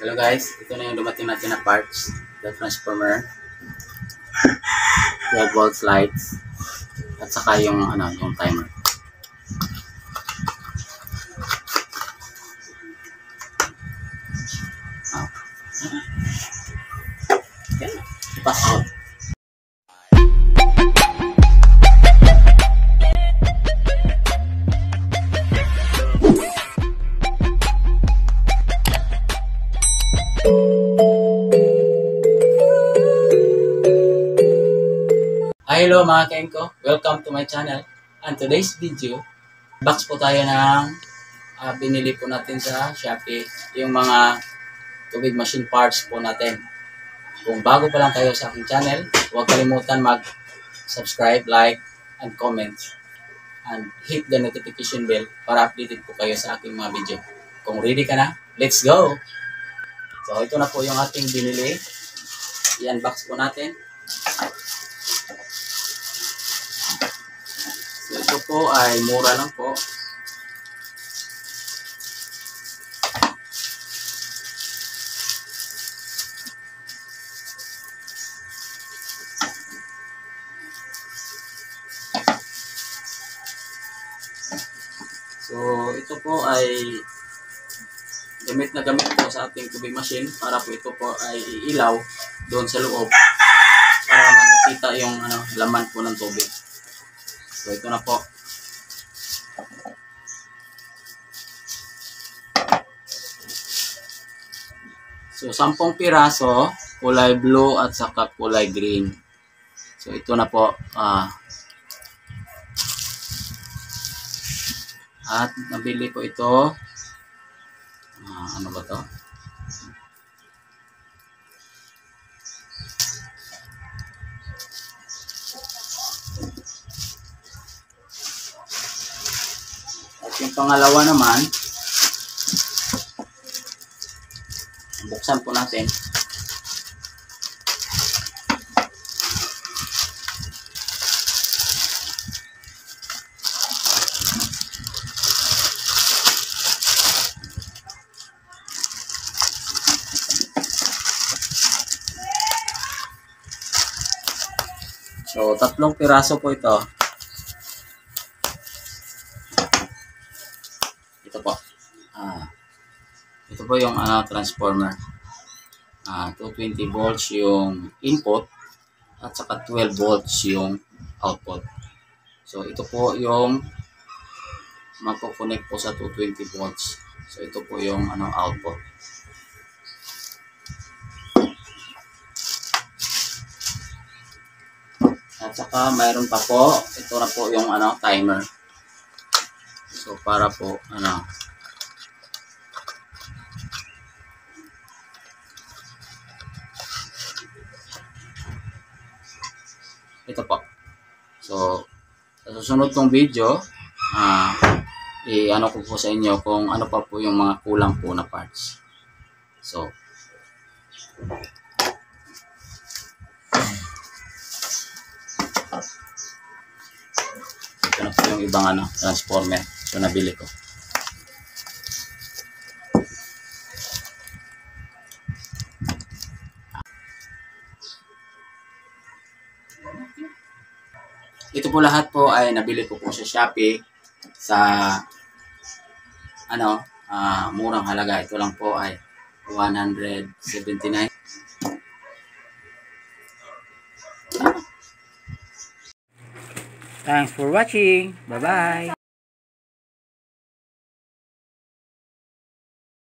Hello guys, ito na yung dumating natin na parts. The transformer, 12 volts lights, at saka yung yung timer. Pasok. Hello mga kaengko, welcome to my channel. And today's video, box po tayo ng binili po natin sa Shopee, yung mga tubig machine parts po natin. Kung bago pa lang kayo sa aking channel, huwag kalimutan mag-subscribe, like, and comment. And hit the notification bell para updated po kayo sa aking mga video. Kung ready ka na, let's go! So ito na po yung ating binili. I-unbox po natin. So ito po ay mura lang po. So ito po ay gamit na gamit po sa ating tubig machine para po ito po ay iilaw doon sa loob para makikita yung laman po ng tubig. So ito na po. So 10 piraso, kulay blue at saka kulay green. So ito na po. At nabili po ito. Ano ba to? At yung pangalawa naman, buksan po natin. So, 3 piraso po ito. Ito po. Ito po yung transformer. 220 volts yung input at saka 12 volts yung output. So, ito po yung magko-connect po sa 220 volts. So, ito po yung output. At saka mayroon pa po, ito na po yung timer. So para po ito po. So sa susunod kong video, ko po sa inyo kung ano pa po yung mga kulang po na parts. So ito na po yung ibang transformer. So nabili ko. Ito po lahat po ay nabili ko po sa Shopee sa murang halaga. Ito lang po ay 179. Thanks for watching. Bye-bye.